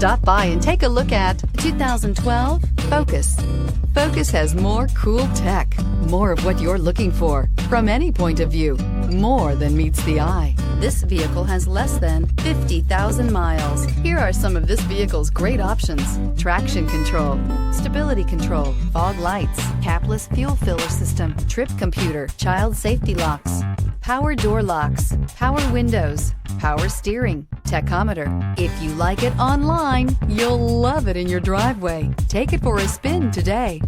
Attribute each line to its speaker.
Speaker 1: Stop by and take a look at 2012 Focus. Focus has more cool tech, more of what you're looking for from any point of view, more than meets the eye. This vehicle has less than 50,000 miles. Here are some of this vehicle's great options: traction control, stability control, fog lights, capless fuel filler system, trip computer, child safety locks, power door locks, power windows, power steering, tachometer. If you like it online, you'll love it in your driveway. Take it for a spin today.